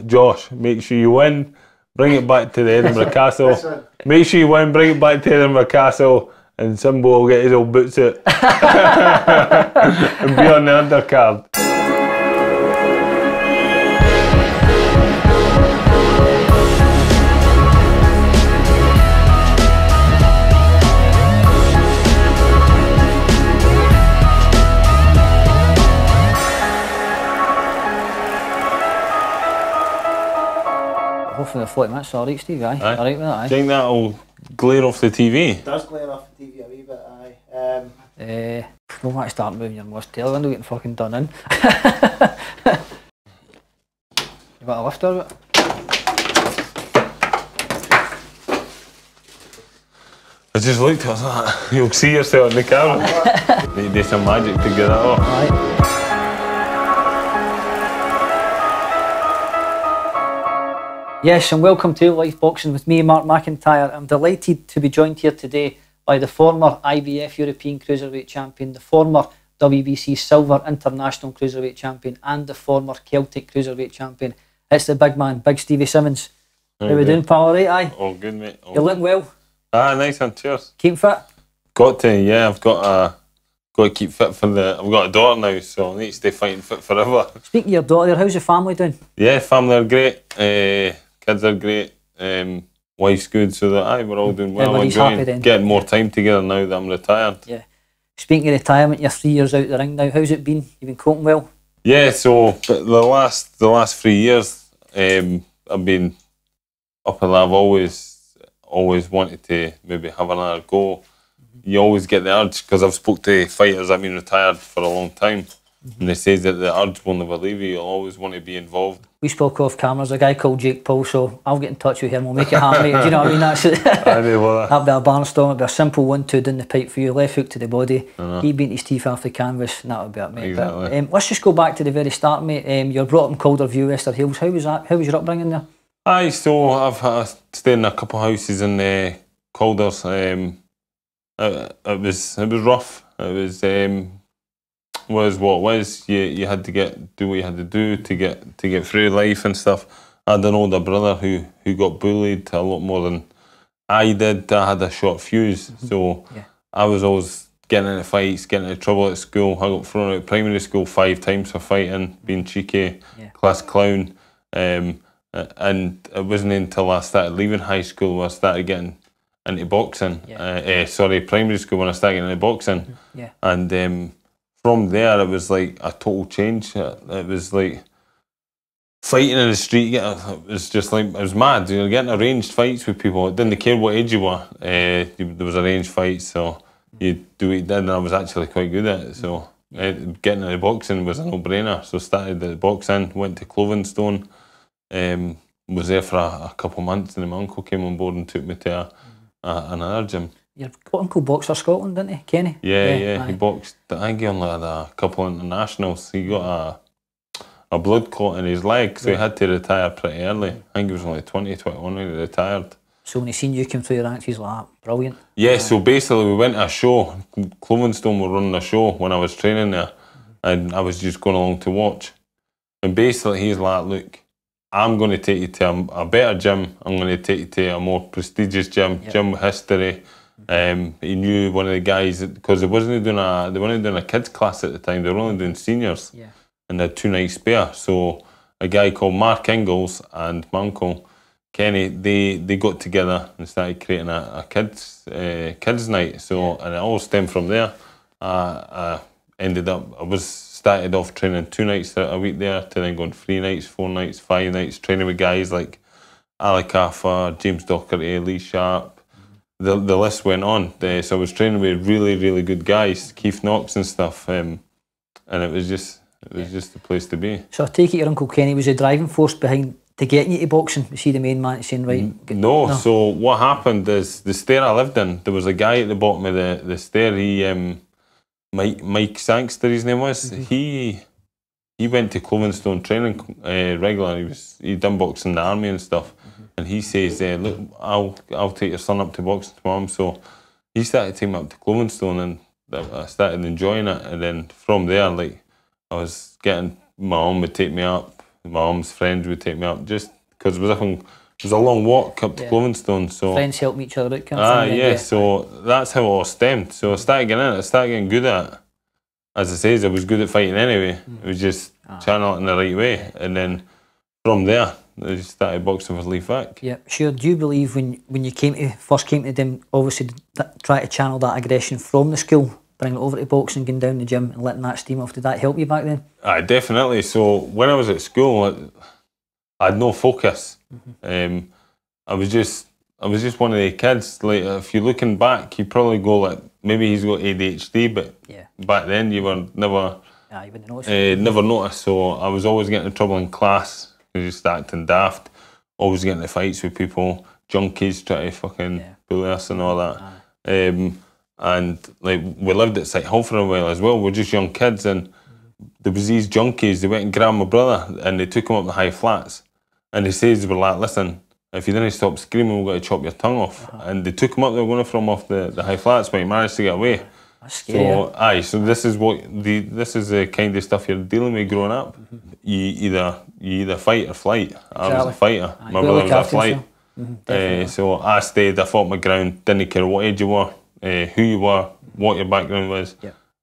Josh, make sure you win, bring it back to the Edinburgh Castle. Make sure you win, bring it back to Edinburgh Castle, and Simbo will get his old boots out and be on the undercard. Hopefully the 40 minutes alright, Steve, aye? Alright with that, aye? Do you think that'll glare off the TV? It does glare off the TV a wee bit, aye. Don't want to start moving your mustache window getting fucking done in. You got a lift over it? I just looked at it, I was like, you'll see yourself in the camera. Need to do some magic to get that off. Aye. Yes, and welcome to Leith Boxing with me, Mark McIntyre. I'm delighted to be joined here today by the former IBF European Cruiserweight Champion, the former WBC Silver International Cruiserweight Champion, and the former Celtic Cruiserweight Champion. It's the big man, Big Stevie Simmons. How we doing, pal? All right, aye? All good, mate. You're looking well? Ah, nice one, cheers. Keep fit? Got to, yeah, I've got to keep fit for I've got a daughter now, so I need to stay fighting fit forever. Speaking of your daughter, how's your family doing? Yeah, family are great. Kids are great. Wife's good, so that we're all doing well. Everybody's happy then. Getting more time together now that I'm retired. Yeah. Speaking of retirement, you're 3 years out the ring now. How's it been? You've been coping well? Yeah, so the last 3 years, I've been up and I've always wanted to maybe have another go. You always get the urge, because I've spoke to fighters that have been retired for a long time, and they say that the urge will never leave you. You'll always want to be involved. We spoke off camera. There's a guy called Jake Paul, so I'll get in touch with him. We'll make it happen. Do you know what I mean? That's it. That'd be a barnstorm. It'd be a simple 1-2 down the pipe for you, left hook to the body. He beat his teeth off the canvas, and that would be it, mate. Exactly. But, let's just go back to the very start, mate. You're brought up in Calderview, Wester Hills. How was that? How was your upbringing there? Aye, so I've stayed in a couple of houses in Calders. It was rough. It was what it was. You had to do what you had to do to get through life and stuff. I had an older brother who got bullied a lot more than I did. I had a short fuse, so I was always getting into fights, getting into trouble at school. I got thrown out of primary school 5 times for fighting, being cheeky, class clown. And it wasn't until I started leaving high school where I started getting into boxing. Primary school when I started getting into boxing. And from there, it was like a total change. It was like fighting in the street. It was just like, it was mad. You were getting arranged fights with people. It didn't care what age you were. There was arranged fights, so you do what you did, and I was actually quite good at it. So getting into boxing was a no-brainer. So started at boxing, went to Clovenstone, was there for a couple of months, and then my uncle came on board and took me to another gym. Your uncle boxed for Scotland, didn't he, Kenny? Yeah. He boxed. I think he only had a couple of internationals. He got a blood clot in his leg, so he had to retire pretty early. I think he was only 20, 21 when he retired. So when he seen you come through the ranks, he's like, brilliant. Yeah, so basically we went to a show. Clovenstone were running a show when I was training there, and I was just going along to watch. And basically he's like, look, I'm going to take you to a better gym. I'm going to take you to a more prestigious gym, gym with history. He knew one of the guys, because they weren't doing a kids class at the time. They were only doing seniors, and they had 2 nights spare. So a guy called Mark Ingalls and my uncle Kenny, they got together and started creating a kids night. So and it all stemmed from there. I started off training 2 nights a week there, to then going 3 nights, 4 nights, 5 nights, training with guys like Ali Kaffa, James Docherty, Lee Sharp. The list went on. So I was training with really, really good guys, Keith Knox and stuff, and it was just the place to be. So I take it your Uncle Kenny was the driving force behind to getting you to boxing? Was he the main man saying, right? No, so what happened is, the stair I lived in, there was a guy at the bottom of the stair. He, Mike Sangster, his name was. He went to Clovenstone training regularly. He'd done boxing in the army and stuff. And he says, look, I'll take your son up to boxing tomorrow. So he started taking me up to Clovenstone, and I started enjoying it. And then from there, like, I was getting, my mum would take me up, my mum's friends would take me up just because it was a long walk up to Clovenstone. So friends help each other out. Kind of thing, yeah. So that's how it all stemmed. So I started getting in it. I started getting good at it. As I say, I was good at fighting anyway. It was just channel it in the right way, and then from there, I just started boxing for Leith. Yeah, sure. Do you believe when you first came to them, obviously try to channel that aggression from the school, bring it over to boxing, going down the gym and letting that steam off? Did that help you back then? Definitely. So when I was at school, I had no focus. I was just one of the kids. Like, if you're looking back, you probably go like, maybe he's got ADHD, but back then you were never. You wouldn't notice. Never noticed. So I was always getting in trouble in class. Just acting daft, always getting into fights with people, junkies try to fucking bully us and all that. And like we lived at Sight Hall for a while as well. We're just young kids, and there was these junkies. They went and grabbed my brother and they took him up the high flats. And they says they were like, "Listen, if you didn't stop screaming, we're going to chop your tongue off." And they took him up. They were going to throw him off the high flats, but he managed to get away. That's scary. So this is the kind of stuff you're dealing with growing up. You either fight or flight. I was a fighter. My brother was a flight. So I stayed. I fought my ground. Didn't care what age you were, who you were, what your background was.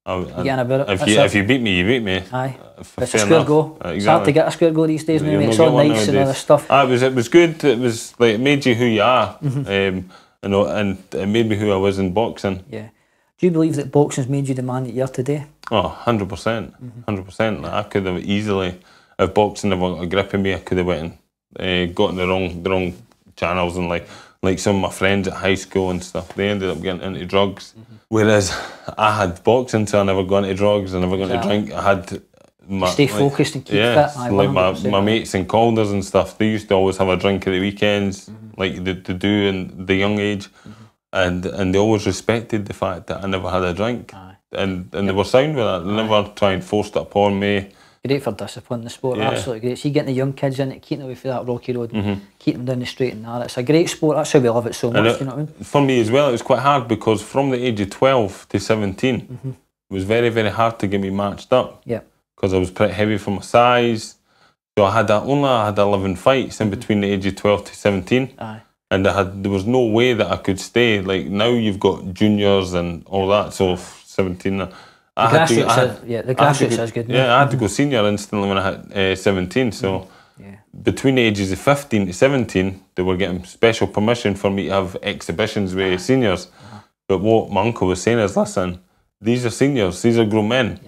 If you beat me, you beat me. Aye. It's a square go. It's hard to get a square go these days. Maybe it's all nice and all this stuff. It was good. It was like it made you who you are, and it made me who I was in boxing. Yeah. Do you believe that boxing's made you the man that you are today? Oh, 100%. 100%. I could have easily, if boxing never got a grip of me, I could have went and got in the wrong channels, and like some of my friends at high school and stuff, they ended up getting into drugs. Whereas I had boxing, so I never got into drugs, I never got into drink. I had to stay focused and keep fit. Like my mates in Calders and stuff, they used to always have a drink at the weekends, like they do in the young age. And they always respected the fact that I never had a drink. And they were sound with that. They never tried and forced it upon me. Great for discipline, the sport, absolutely great. See, getting the young kids in it, keeping them away from that rocky road, keeping them down the straight and narrow. It's a great sport, that's how we love it so much, you know what I mean? For me as well, it was quite hard because from the age of 12 to 17, it was very, very hard to get me matched up. Yeah. Because I was pretty heavy for my size. So I had 11 fights in between the age of 12 to 17. And there was no way that I could stay. Like now you've got juniors and all that, so 17. The grassroots is good. Yeah, I had to go senior instantly when I hit 17. So between the ages of 15 to 17, they were getting special permission for me to have exhibitions with seniors. But what my uncle was saying is, listen, these are seniors, these are grown men.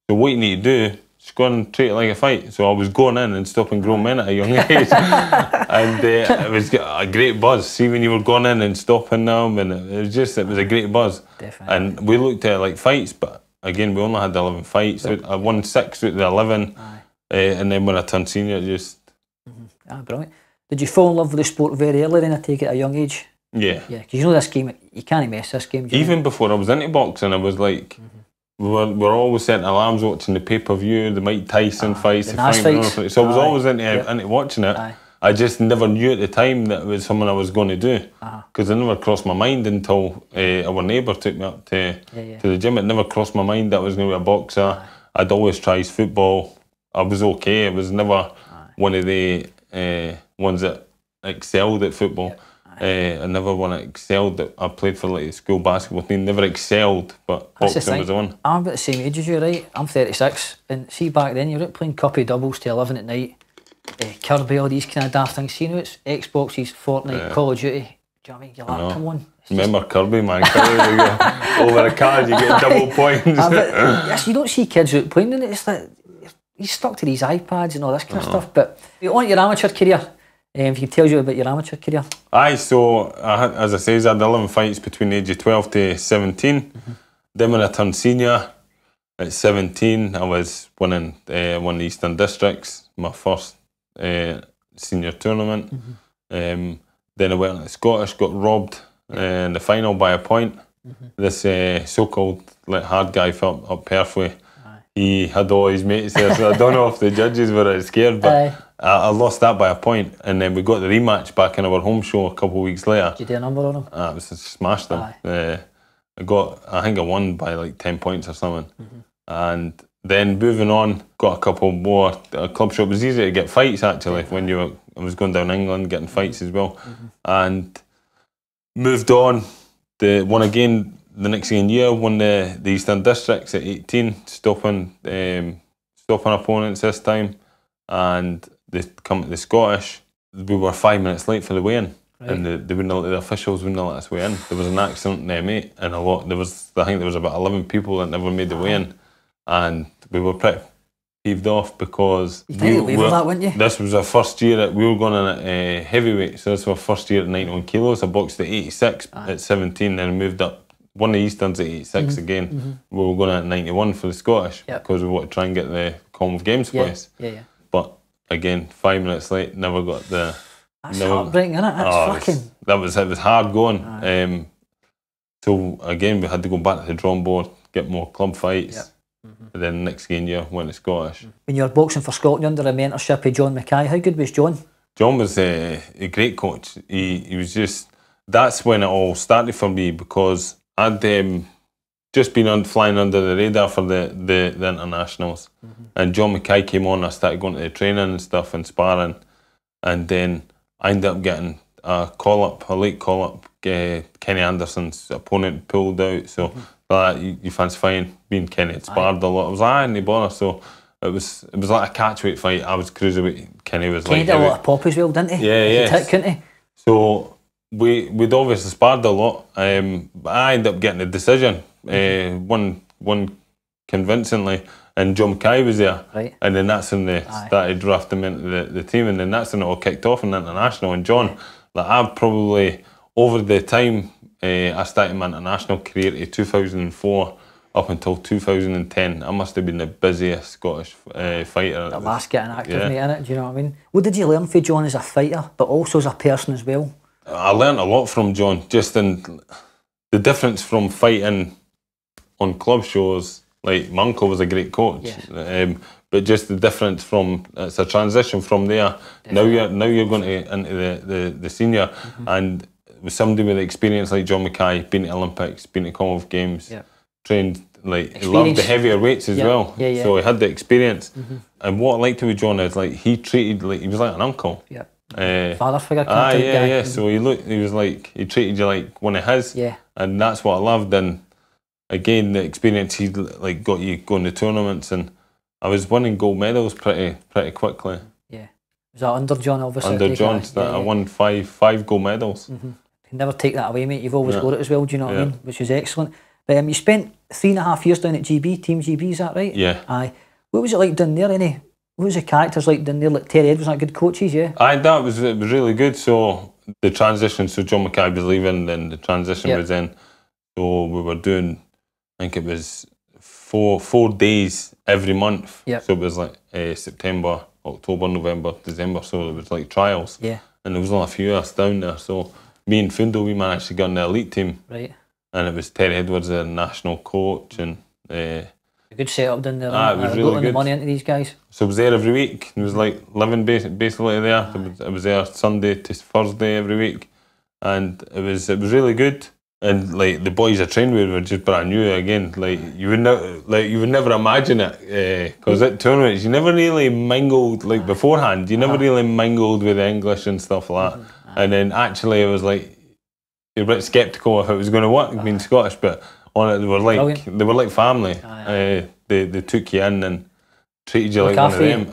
So what you need to do, just go and treat it like a fight. So I was going in and stopping grown men at a young age. And it was a great buzz. See, when you were going in and stopping them, and it was a great buzz. Definitely. And we looked at it like fights, but again, we only had 11 fights. I won 6 out of the 11. And then when I turned senior, brilliant. Did you fall in love with the sport very early then, I take it, at a young age? Yeah. Yeah, because you know this game, you can't miss this game. Even before I was into boxing, I was like... We're always setting alarms watching the pay-per-view, the Mike Tyson fights, the Frank fights. So I was always into watching it. I just never knew at the time that it was something I was going to do. Because it never crossed my mind until our neighbour took me up to the gym. It never crossed my mind that I was going to be a boxer. I'd always tried football. I was okay. I was never one of the ones that excelled at football. I never one that excelled. I played for like the school basketball team, never excelled, but boxing was the one. I'm about the same age as you, right? I'm 36, and see back then you were out playing cuppy doubles till 11 at night, Kirby, all these kind of daft things. See now it's Xboxes, Fortnite, Call of Duty. Do you know what I mean? You're like, come on. Remember Kirby, man? Kirby, over a card, you get double points. Yes, you don't see kids out playing, and it's like he's stuck to these iPads and all this kind of stuff. But on your amateur career. If you tell you about your amateur career. So as I say, I had 11 fights between the age of 12 to 17. Then when I turned senior, at 17, I was winning one of the Eastern Districts, my first senior tournament. Then I went on the Scottish, got robbed in the final by a point. This so-called hard guy from up Perthway, he had all his mates there, so I don't know if the judges were scared, but I lost that by a point, and then we got the rematch back in our home show a couple of weeks later. Did you do a number on him? I smashed him. I think I won by like 10 points or something. And then moving on, got a couple more club shop. It was easy to get fights actually when I was going down England getting fights as well, and moved on. Won again the next year. Won the Eastern Districts at 18, stopping opponents this time, and they come to the Scottish. We were 5 minutes late for the weigh-in. Right. And the officials wouldn't let us weigh in. There was an accident in the M8, and I think there was about 11 people that never made the weigh-in, and we were pretty peeved off because this was our first year we were going in at heavyweight, so this was our first year at 91 kilos. I boxed at 86 at 17, then moved up, won the Easterns at 86 again. We were going at 91 for the Scottish because we wanted to try and get the Commonwealth Games place. But again, 5 minutes late, never got the. That's heartbreaking, isn't it? It was hard going. So again, we had to go back to the drawing board, get more club fights. And then next year went to Scottish. When you were boxing for Scotland under the mentorship of John Mackay, how good was John? John was a great coach. He was just, that's when it all started for me, because I'd just been flying under the radar for the internationals. And John Mackay came on, I started going to the training and stuff and sparring, and then I ended up getting a late call-up. Kenny Anderson's opponent pulled out, so you fancy fighting? Me and Kenny had sparred a lot. I was like, no bother. So it was like a catchweight fight. I was cruiserweight, Kenny was Kenny did a lot of pop as well, didn't he? Yeah, couldn't he? So we'd obviously sparred a lot. But I ended up getting a decision, one convincingly, and John Mackay was there. Right. And then that's when they started drafting him into the team, and then that's when it all kicked off in the international. And John, I've probably, over the time I started my international career to 2004 up until 2010, I must have been the busiest Scottish fighter. The last getting active, mate, innit? Do you know what I mean? What did you learn from John as a fighter, but also as a person as well? I learned a lot from John, just in the difference from fighting on club shows. Like, my uncle was a great coach, but just the difference from, it's a transition from there. Definitely. Now you're going into the senior, and with somebody with experience like John Mackay, been to Olympics, been to Commonwealth Games, trained, like, he loved the heavier weights as well. So he had the experience. And what I liked with John is, like, he treated, like, he was like an uncle. Father figure kind of guy. So he treated you like one of his. And that's what I loved. And again, the experience, he like got you going to tournaments, and I was winning gold medals pretty quickly. Was that under John, obviously? Under John, I won five gold medals. You can never take that away, mate. You've always got it as well, do you know what I mean? Which is excellent. But you spent 3.5 years down at GB, Team GB, is that right? Aye. What was it like down there, what was the characters like down there? Like Terry Edwards, like good coaches, it was really good. So the transition, so John Mackay was leaving, then the transition was in. So we were doing, I think it was four days every month. So it was like September, October, November, December. So it was like trials. And there was only a few of us down there. So me and Fundo, we managed to get on the elite team. Right. And it was Terry Edwards, the national coach, and a good setup down there. It was really good. The money into these guys. So I was there every week. It was like living basically there. I was there Sunday to Thursday every week, and it was really good. And like the boys I trained with were just brand new again. Like you would never imagine it, because at tournaments you never really mingled like beforehand. You never really mingled with English and stuff like that. And then actually it was like you're a bit sceptical if it was going to work being Scottish, but on it they were like family. They took you in and treated you like one of them.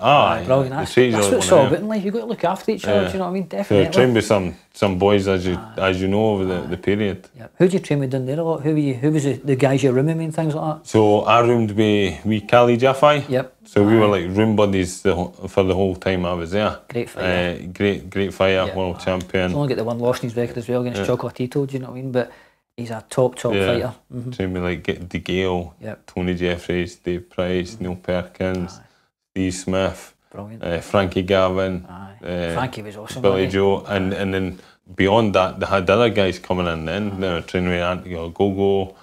Brilliant. That's what it's all about in life. You've got to look after each other, do you know what I mean? Definitely. So I trained with some boys as you know over the period. Who did you train with down there a lot? Who was the guys you rooming with and things like that? So I roomed with Cali Jaffai. So we were like room buddies for the whole time I was there. Great fighter. Great fighter, world champion. He's only got the one loss in his record as well against Chocolatito, do you know what I mean? But he's a top fighter. Trained with like De Gale, Tony Jeffries, Dave Price, Neil Perkins, Steve Smith, Frankie Gavin, Frankie was awesome, Billy Joe, and then beyond that they had other guys coming in then. They were training with Anthony Gogo,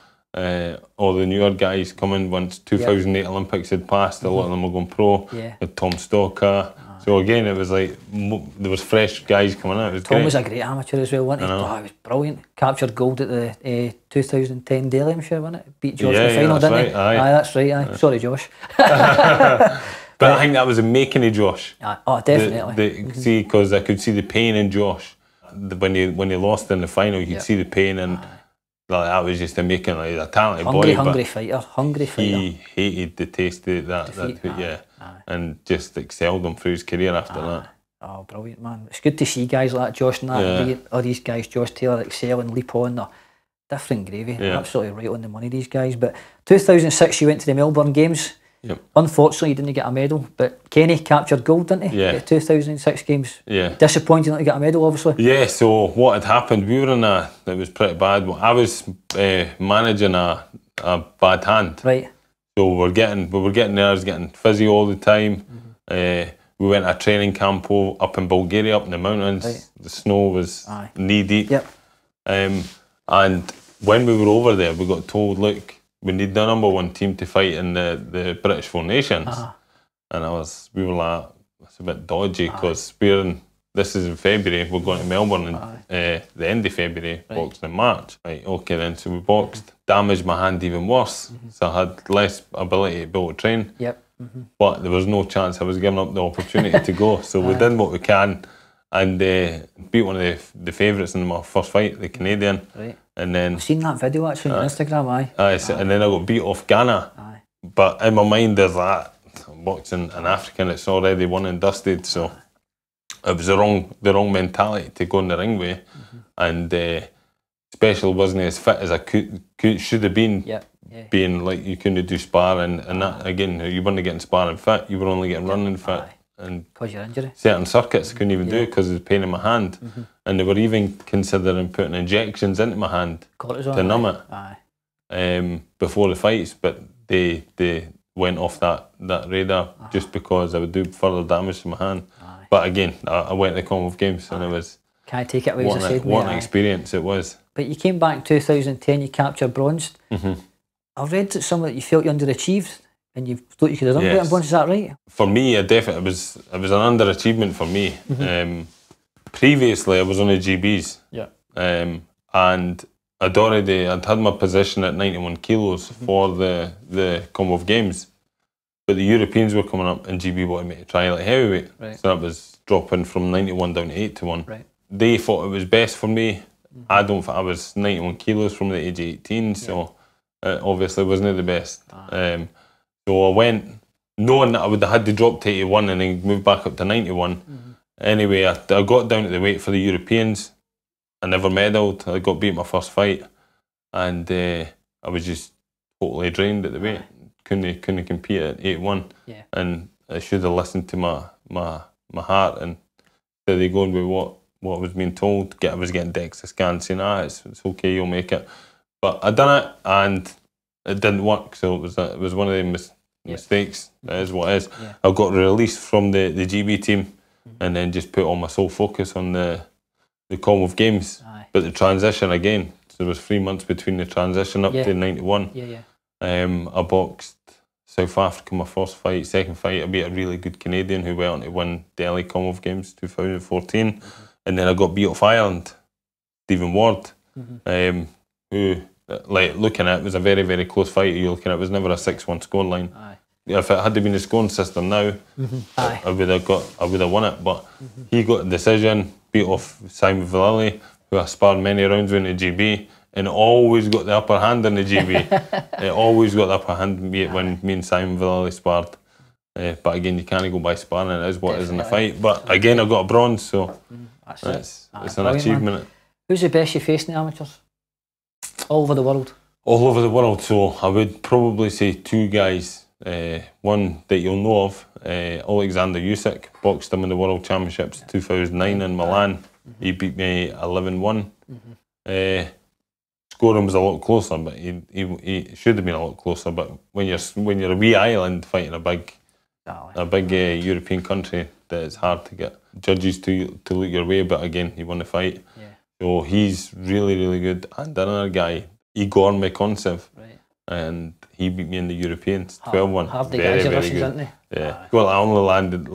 all the newer guys coming once 2008 Olympics had passed. A lot of them were going pro. With Tom Stalker, So again, it was like there was fresh guys coming out. It was Tom great. was a great amateur as well, wasn't he? Oh, it was brilliant. Captured gold at the 2010 Daly, I'm sure, wasn't it? Beat Josh in the final, didn't he? Aye, that's right. Aye. Sorry, Josh. But I think that was the making of Josh. Oh, definitely. See, because I could see the pain in Josh when he lost in the final. You could see the pain, and that was just a making. Like, a talented boy, hungry fighter. He hated the taste of that and just excelled him through his career after that. Oh, brilliant, man! It's good to see guys like Josh and that. All these guys, Josh Taylor, excel and leap on. They're different gravy. Absolutely right on the money, these guys. But 2006, you went to the Melbourne Games. Yep. Unfortunately, you didn't get a medal, but Kenny captured gold, didn't he? Yeah. At 2006 Games. Yeah. Disappointing not to get a medal, obviously. Yeah. So what had happened? We were in it was pretty bad. I was managing a bad hand. Right. So we were getting nerves, getting fizzy all the time. We went to a training camp up in Bulgaria, up in the mountains. Right. The snow was knee deep. Yep. And when we were over there, we got told, look, we need the #1 team to fight in the British Four Nations. And we were like, it's a bit dodgy because this is in February, we're going to Melbourne in the end of February, boxing in March. Right, okay then, so we boxed, damaged my hand even worse, so I had less ability to be able to train. Yep. But there was no chance I was giving up the opportunity to go, so we did what we can and beat one of the favourites in my first fight, the Canadian. Right. And then I've seen that video actually on Instagram, and then I got beat off Ghana. But in my mind there's that, boxing an African, it's already won and dusted, so it was the wrong mentality to go in the ring with. And especially wasn't as fit as I should have been. Being like you couldn't do sparring, and that again, you weren't getting sparring fit, you were only getting running fit. And because your injury, certain circuits I couldn't even do because of the pain in my hand. And they were even considering putting injections into my hand to numb it before the fights, but they went off that radar just because I would do further damage to my hand. But again, I went to the Commonwealth Games and it was can't take it away, as I said, what an experience it was. But you came back in 2010, you captured bronze. I've read that some that you felt you underachieved and you thought you could have done better in bronze. Is that right? For me, it was an underachievement for me. Previously, I was on the GBs. And I'd had my position at 91 kilos for the Commonwealth Games. But the Europeans were coming up and GB wanted me to try like heavyweight. So that was dropping from 91 down to 81. They thought it was best for me. I don't think I was 91 kilos from the age of 18, so it obviously wasn't the best. So I went knowing that I would have had to drop to 81 and then move back up to 91. Anyway, I got down to the weight for the Europeans. I never medalled. I got beat my first fight, and I was just totally drained at the weight. Couldn't compete at 81. And I should have listened to my heart and instead of going with what I was being told. I was getting DEXA scans saying, it's okay, you'll make it. But I done it and it didn't work. So it was one of the mistakes. It is what it is. I got released from the GB team and then just put all my sole focus on the Commonwealth Games. But the transition again, so there was 3 months between the transition up to 91. I boxed South Africa my first fight. Second fight, I beat a really good Canadian who went on to win Delhi Commonwealth Games 2014. And then I got beat off Ireland, Stephen Ward, who, like, looking at it, was a very, very close fight. You're looking at it, was never a 6-1 scoreline. If it had been a scoring system now, I would have won it. But he got a decision, beat off Simon Vallely, who I sparred many rounds with in the GB, and always got the upper hand in the GB. It always got the upper hand when me and Simon Vallely sparred. But again, you can't go by sparring, it is what it is in the fight. But again, I got a bronze, so it's an achievement. Man. Who's the best you faced in the amateurs? All over the world? All over the world, so I would probably say two guys. One that you'll know of, Alexander Usyk, boxed him in the World Championships 2009 in Milan. He beat me 11-1. Scoring was a lot closer, but he should have been a lot closer. But when you're a wee island fighting a big European country, that it's hard to get judges to look your way. But again, he won the fight, so he's really, really good. And another guy, Igor Mekontsev, and he beat me in the Europeans 12-1. Hardy guys, the Russians, aren't they? Yeah. Well, I only landed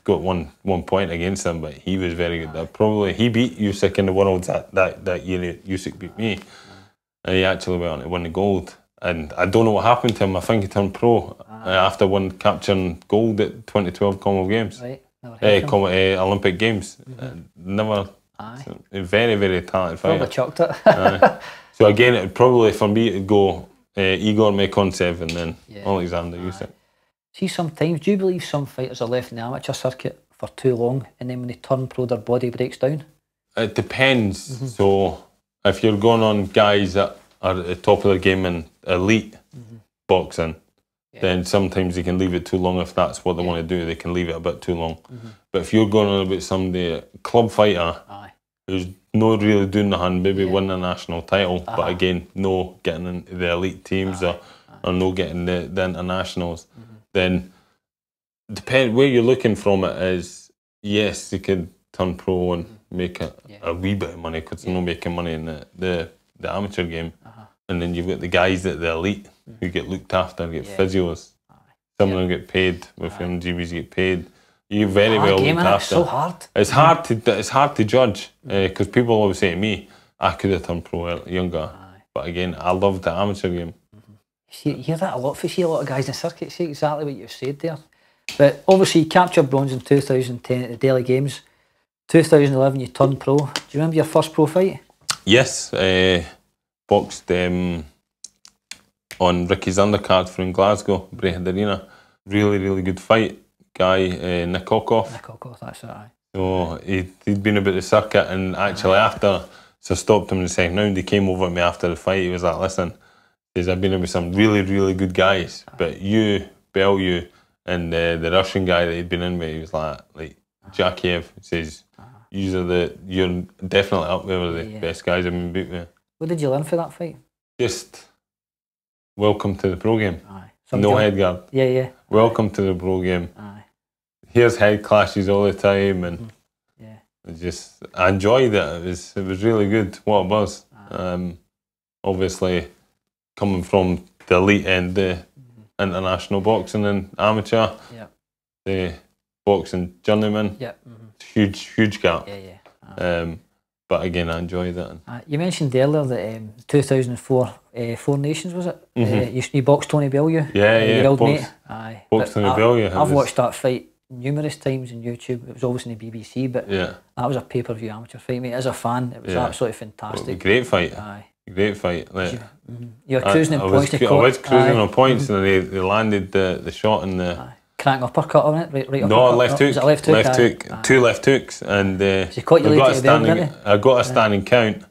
got one point against him, but he was very good. Probably he beat Usyk in the Worlds that year. Usyk beat me, and he actually went on to win the gold. And I don't know what happened to him. I think he turned pro after capturing gold at 2012 Commonwealth Games. Right. Olympic Games. Never. Very, very talented fighter. Probably chucked it. So again, it would probably, for me, it'd go Igor Mekontsev and then Alexander Usyk. See, sometimes, do you believe some fighters are left in the amateur circuit for too long, and then when they turn pro, their body breaks down? It depends. So if you're going on guys that are at the top of their game in elite boxing, then sometimes they can leave it too long if that's what they want to do. They can leave it a bit too long. But if you're going on about somebody, a club fighter, who's not really doing nothing, maybe winning a national title, but again, no getting into the elite teams or no getting the internationals, then depend where you're looking from it is, yes, they could turn pro and make a wee bit of money because they're not making money in the amateur game. And then you've got the guys at the elite who get looked after, get physios. Some of them get paid, with your GBs get paid. You're very well looked after. It's so hard. It's hard to judge because people always say to me, I could have turned pro younger. But again, I love the amateur game. You hear that a lot. You see a lot of guys in the circuit say exactly what you've said there. But obviously you captured bronze in 2010 at the Delhi Games. 2011 you turned pro. Do you remember your first pro fight? Yes, boxed on Ricky's undercard from Glasgow, Brayhead Arena. Really, really good fight. Guy, Nick Okoff. Nick Okoff, that's right. So he'd been about the circuit, and actually after, so I stopped him in the second round. He came over to me after the fight. He was like, listen, I've been with some really, really good guys, but you, Bellew, and the Russian guy that he'd been in with, he was like Jakiev, says, you're definitely up there with the best guys I've been beat with. What did you learn for that fight? Just welcome to the pro game. No head guard. Yeah. Welcome to the pro game. Here's head clashes all the time, and I enjoyed it. It was really good. What a buzz. Obviously, coming from the elite end, the international boxing and amateur, the boxing journeyman, huge gap. But again, I enjoyed it. You mentioned earlier that 2004 Four Nations, was it? You boxed Tony Bellew. Your old mate. Boxed Tony Bellew. I've watched that fight numerous times on YouTube. It was always on the BBC, but that was a pay-per-view amateur fight, mate. As a fan, it was absolutely fantastic. Well, great fight. Great fight. You were cruising on points. I was cruising on points, and they landed the shot in the... Crank uppercut on it, right uppercut. No, left hook. Was it left hook? Left hook. Two left hooks, and so you caught your I got a standing count,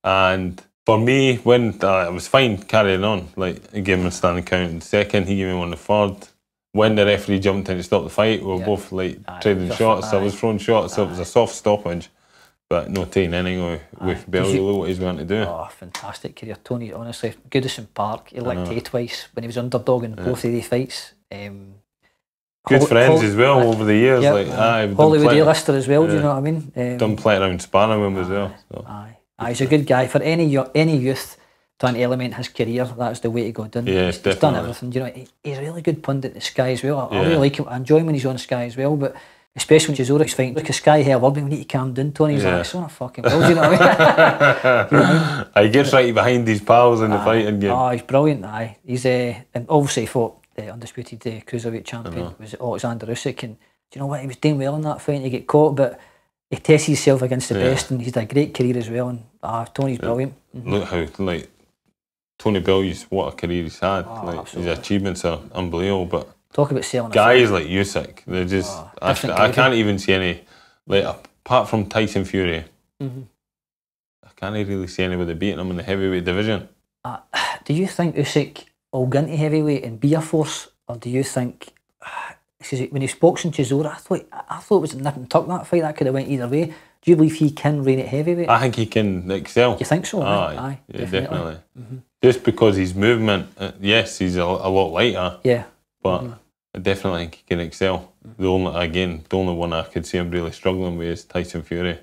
and for me, when I was fine carrying on, I gave him a standing count in the second, he gave me one in the third. When the referee jumped in to stop the fight, we were both trading shots. I was throwing shots, so it was a soft stoppage, but not taking anything with Bellew. Look what he's going to do. Oh, fantastic career, Tony. Honestly, Goodison Park. He licked hay twice when he was underdog in both of these fights. Good friends as well over the years. Hollywood A-lister as well, do you know what I mean? Done play around sparring with him as well. So. He's a good guy. For any youth trying to element his career, that's the way to go. He's done everything. Do you know, he's a really good pundit in Sky as well. I really like him. I enjoy him when he's on Sky as well, but especially when Chizorek's fighting. Look, Sky held up, we need to calm down, Tony. He's like, so fucking well, do you know what I mean? You know what I mean? He gets right behind his pals in the fighting game. Oh, he's brilliant. He's and obviously fought the undisputed Cruiserweight champion was Alexander Usyk, and do you know what, he was doing well in that fight. He get caught, but he tested himself against the best, and he's had a great career as well. And Tony's brilliant. Look how Tony Bellew's, what a career he's had. His achievements are unbelievable. But talk about selling guys like Usyk, they're just I can't even see any, apart from Tyson Fury, I can't really see anybody beating him in the heavyweight division. Do you think Usyk will go into heavyweight and be a force, or do you think when he spoke in Chisora, I thought it was a nip and tuck, that fight, that could have went either way. Do you believe he can reign at heavyweight? I think he can excel. Do you think so? Aye, definitely. Just because his movement, yes, he's a lot lighter. Yeah. But I definitely think he can excel. The only one I could see him really struggling with is Tyson Fury.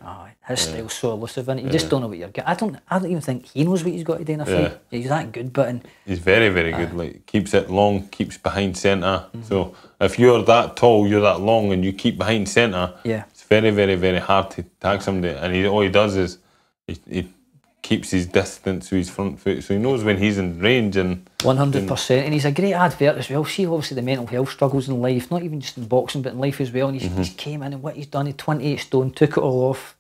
His style's so elusive, and you just don't know what you're getting. I don't even think he knows what he's got to do in a fight. He's that good, but he's very, very good. Like, keeps it long, keeps behind centre. So if you're that tall, you're that long, and you keep behind centre, it's very, very, very hard to tag somebody. And all he does is he keeps his distance with his front foot, so he knows when he's in range. And 100%, and he's a great advert as well. See, obviously the mental health struggles in life, not even just in boxing, but in life as well. And he's came in, and what he's done, he's 28 stone, took it all off,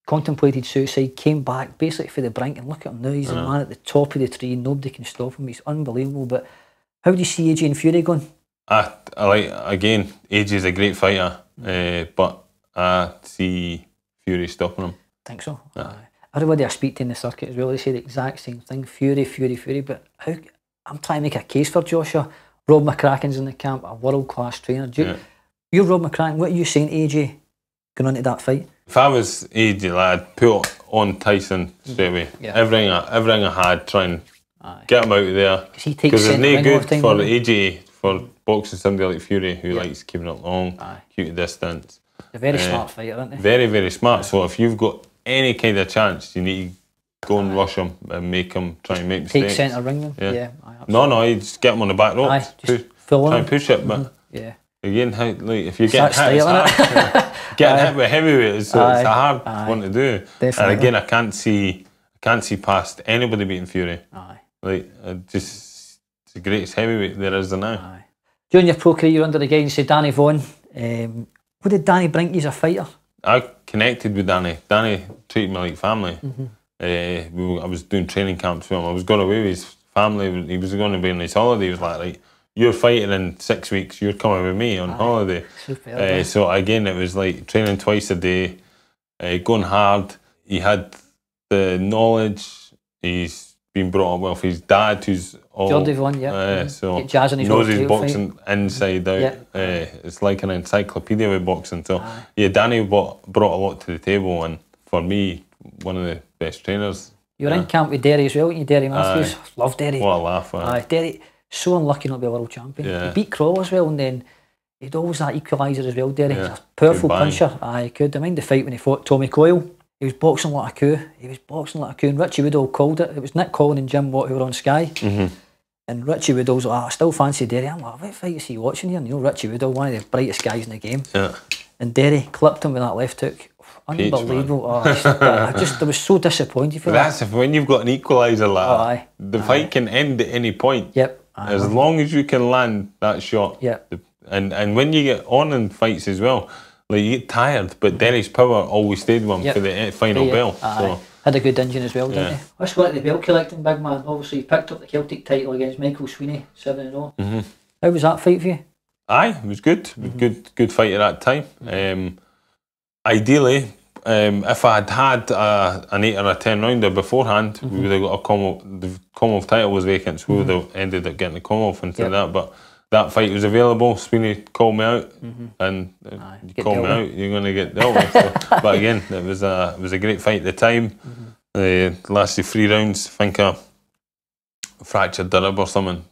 contemplated suicide, came back basically for the brink, and look at him now. He's a man at the top of the tree. Nobody can stop him. He's unbelievable. But how do you see AJ and Fury going? I like, again, AJ is a great fighter, but I see Fury stopping him. Think so? Everybody I speak to in the circuit as well, they say the exact same thing. Fury, but I'm trying to make a case for Joshua. Rob McCracken's in the camp, a world-class trainer. You're Rob McCracken, what are you saying to AJ going on to that fight? If I was AJ, I'd put on Tyson straight away. Everything I had, try and get him out of there. Because it's no good for AJ, for boxing somebody like Fury, who likes keeping it long, keep the distance. He's a very smart fighter, isn't he? Very, very smart. So if you've got any kind of chance, you need to go and rush him and make him try and make mistakes. Take centre ring them. No, you just get him on the back rope. Try and push it, but again, if you get hit with heavyweight, so it's a hard one to do. Definitely. And again, I can't see past anybody beating Fury. It's the greatest heavyweight there is now. During your pro career, you're under the guidance of Danny Vaughan. What did Danny bring to you as a fighter? I connected with Danny. Danny treated me like family. I was doing training camps with him. I was going away with his family. He was going to be on his holiday. He was like, you're fighting in 6 weeks. You're coming with me on holiday. So again, it was like training twice a day, going hard. He had the knowledge. He's been brought up well for his dad, who's all... Geordie Vaughan, so knows his boxing inside out. It's like an encyclopedia with boxing. So Danny brought a lot to the table, and for me, one of the best trainers. You were in camp with Derry as well, weren't you, Derry Matthews? Love Derry. What a laugh. Derry, so unlucky not to be a world champion. He beat Crawl as well, and then he'd always that equaliser as well, Derry. He's a powerful puncher. He could. I mind the fight when he fought Tommy Coyle. He was boxing like a coup. And Richie Woodall called it. It was Nick Collin and Jim Watt who were on Sky. And Richie Woodall's like, I still fancy Derry. I'm like, what fight is he watching here? And Richie Woodall, one of the brightest guys in the game. And Derry clipped him with that left hook. Unbelievable. I was so disappointed for that. That's when you've got an equaliser like that. The fight can end at any point. As long as you can land that shot. And when you get on in fights as well, like, you get tired, but Derry's power always stayed with him for the final bell. So. Had a good engine as well, didn't he? Let's go to the belt collecting, big man. Obviously, you picked up the Celtic title against Michael Sweeney, 7-0. How was that fight for you? It was good. It was good fight at that time. Ideally, if I had an 8 or a 10 rounder beforehand, we would have got the Commonwealth title was vacant, so we would have ended up getting the Commonwealth instead of that. But that fight was available. Sweeney called me out, and you call me out, you're going to get dealt with. So, but again, it was a great fight at the time. It lasted 3 rounds. I think I fractured the rib or something.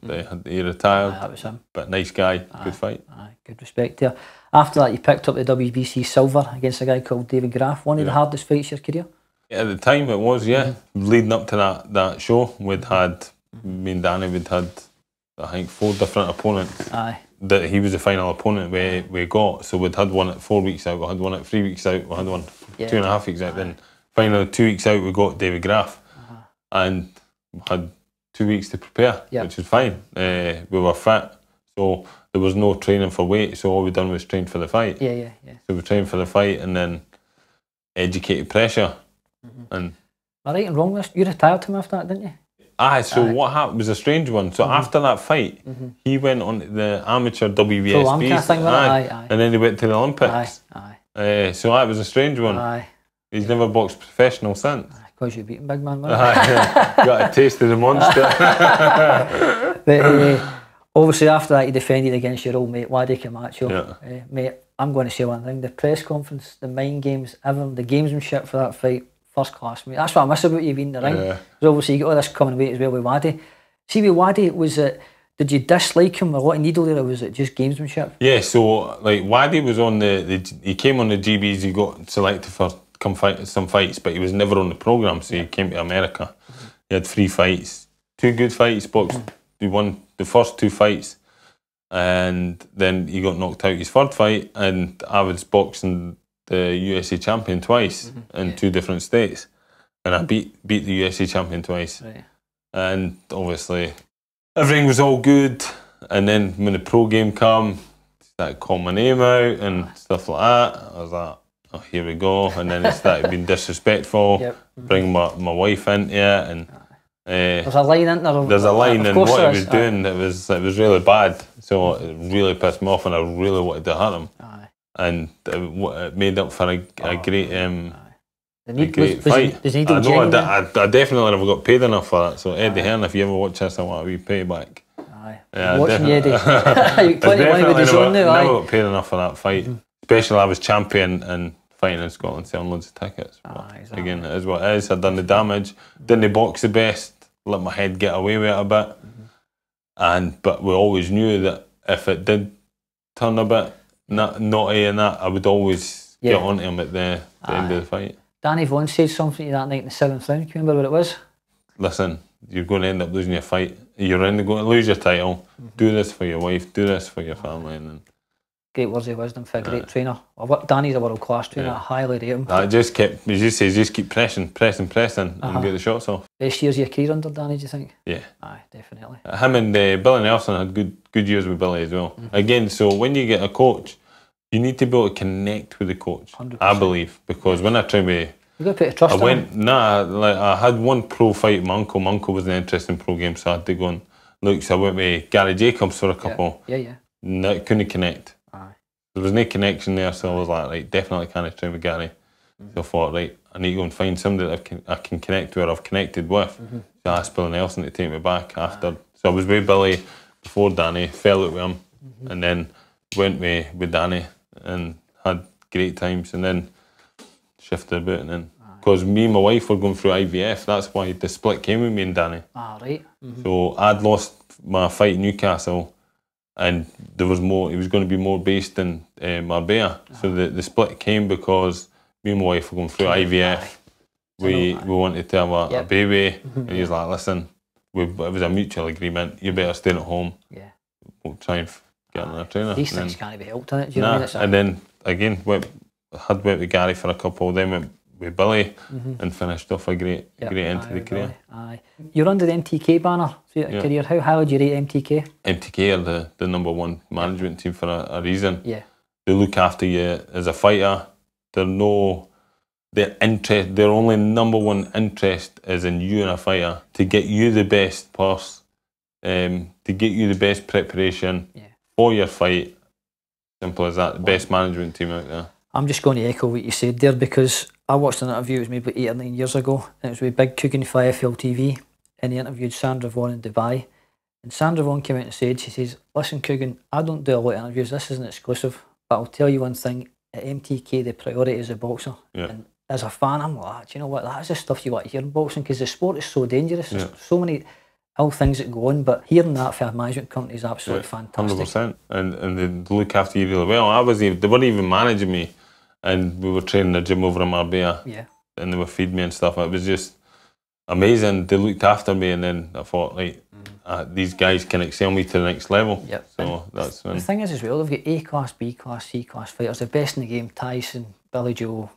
He retired. That was him. But nice guy, good fight. Good respect there. After that, you picked up the WBC silver against a guy called David Graff. One of the hardest fights of your career. At the time, it was. Leading up to that show, me and Danny, we'd had, I think, 4 different opponents. That he was the final opponent we got. So we'd had one at 4 weeks out, we had one at 3 weeks out, we had one 2.5 weeks out. Then finally 2 weeks out, we got David Graff, and we had 2 weeks to prepare, which was fine. We were fit, so there was no training for weight. So all we done was train for the fight. So we trained for the fight, and then educated pressure. And am I right and wrong? You retired him after that, didn't you? What happened was a strange one. So after that fight, he went on to the amateur WBSB, and then he went to the Olympics. So that was a strange one. He's never boxed professional since. Because you beat him, big man. Got a taste of the monster. But obviously after that, you defended against your old mate Wadi Camacho. Mate, I'm going to say one thing: the press conference, the mind games, the gamesmanship for that fight. First class, mate. That's what I miss about you being in the ring. Because obviously you got all this coming weight as well with Wadi. See, with Wadi, it was the Did you dislike him? A lot of needle there, or was it just gamesmanship? Yeah, so like Waddy was on he came on the GBs, he got selected for some fights, but he was never on the programme, so he came to America. He had 3 fights, 2 good fights, he won the first 2 fights, and then he got knocked out his 3rd fight, and I was boxing the USA champion twice in 2 different states, and I beat the USA champion twice. Right. And obviously everything was all good, and then when the pro game come, started calling my name out and stuff like that. I was like, oh, here we go. And then it started being disrespectful, bringing my wife into it, and there's a line in there. There's a line in what he was doing. It was really bad. So it really pissed me off, and I really wanted to hurt him. And it made up for a great fight. I definitely never got paid enough for that. So Eddie Hearn, if you ever watch this, I want a wee payback. Yeah, watching you, Eddie. You plenty of money with his own now. I never got paid enough for that fight. Especially I was champion and fighting in Scotland, selling loads of tickets. Exactly. Again, it is what it is. I'd done the damage. Didn't box the best. Let my head get away with it a bit. But we always knew that if it did turn a bit naughty and that, I would always get onto him at the end of the fight. Danny Vaughan said something to you that night in the 7th round. Can you remember what it was? Listen, you're going to end up losing your fight. You're going to lose your title. Do this for your wife. Do this for your family. And then, great words of wisdom for a great trainer. Danny's a world-class trainer. I highly rate him. I just kept, as you say, just keep pressing, and get the shots off. Best years of your career under Danny, do you think? Yeah. Aye, definitely. Him and Billy Nelson had good years with Billy as well. Again, so when you get a coach, you need to be able to connect with the coach. 100%. I believe, because when I tried to, you got to put a trust in him. I had one pro fight with my uncle. My uncle was an interesting pro game, so I had to go and look. So I went with Gary Jacobs for a couple. Yeah. No, couldn't connect. There was no connection there, so I was like, right, definitely can't train with Gary. So I thought, right, I need to go and find somebody that I can connect with, or I've connected with. So I asked Billy Nelson to take me back after. So I was with Billy before Danny, fell out with him, and then went with Danny and had great times, and then shifted about. And then, because me and my wife were going through IVF, that's why the split came with me and Danny. Right. So I'd lost my fight in Newcastle, and there was more. It was going to be more based in Marbella. So the split came because me and my wife were going through IVF. We wanted to have a baby, and he was like, "Listen, it was a mutual agreement. You better stay at home. We'll try and get another trainer." These things can't be helped, innit? Do you know what I mean? And then again, went with Gary for a couple. Then went with Billy and finished off a great end to the career. You're under the MTK banner throughout your career. How high would you rate MTK? MTK are the #1 management team for a reason. Yeah. They look after you as a fighter. Their only #1 interest is in you and a fighter, to get you the best purse, to get you the best preparation for your fight. Simple as that. The best management team out there. I'm just going to echo what you said there, because I watched an interview, it was made about 8 or 9 years ago, and it was with Big Coogan for IFL TV, and he interviewed Sandra Vaughan in Dubai. And Sandra Vaughan came out and said, she says, "Listen, Coogan, I don't do a lot of interviews, this isn't exclusive, but I'll tell you one thing, at MTK the priority is a boxer." And as a fan, I'm like, do you know what, that's the stuff you want to hear in boxing, because the sport is so dangerous. There's so many ill things that go on, but hearing that from a management company is absolutely fantastic. 100%. And they look after you really well. They weren't even managing me, and we were training in the gym over in Marbella. And they were feeding me and stuff. It was just amazing. They looked after me, and then I thought, like, these guys can excel me to the next level. So that's the thing is as well, they've got A class, B class, C class fighters, the best in the game: Tyson, Billy Joe,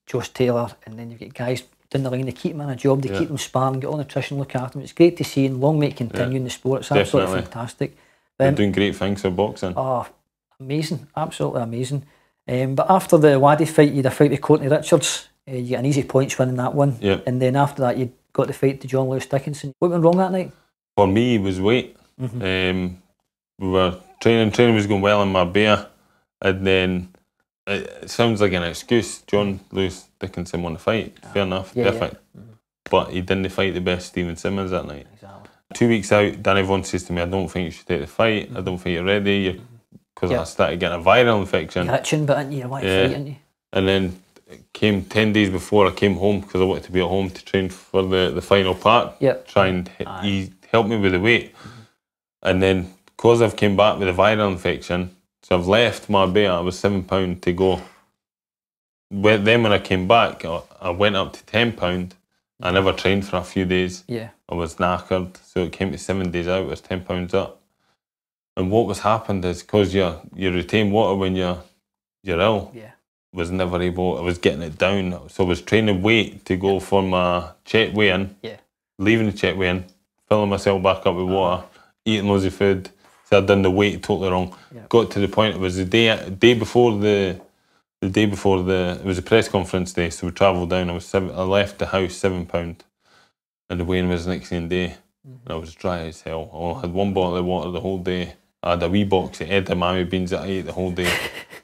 Josh Taylor, and then you've got guys down the line, they keep them in a job, they keep them sparring, get all nutrition, look after them. It's great to see, and long may it continue in the sport. It's absolutely fantastic. They're doing great things for boxing. Oh, amazing, absolutely amazing. But after the Waddy fight, you had a fight with Courtney Richards. You got an easy points winning that one. And then after that, you got the fight to Jon-Lewis Dickinson. What went wrong that night? For me, it was weight. We were training was going well in Marbella, and then it sounds like an excuse. Jon-Lewis Dickinson won the fight. Fair enough, perfect. But he didn't fight the best Stephen Simmons that night. 2 weeks out, Danny Vaughan says to me, "I don't think you should take the fight. I don't think you're ready." Because I started getting a viral infection. You're itching, but you want to fight, aren't you? And then it came 10 days before I came home, because I wanted to be at home to train for the final part. Try and he helped me with the weight. And then, because I've came back with a viral infection, so I've left Marbella. I was £7 to go. Then when I came back, I went up to £10. I never trained for a few days. Yeah. I was knackered, so it came to 7 days out. It was £10 up. And what was happened is because you retain water when you're ill. Yeah. Was never able. I was getting it down, so I was training weight to go for my check weigh-in. Yeah. Leaving the check weigh-in, filling myself back up with water, eating loads of food. So I'd done the weight totally wrong. Yeah. Got to the point. It was the day before the it was a press conference day. So we travelled down. I left the house £7, and the weigh-in was the next same day. And I was dry as hell. I only had one bottle of water the whole day. I had a wee box of edamame beans that I ate the whole day.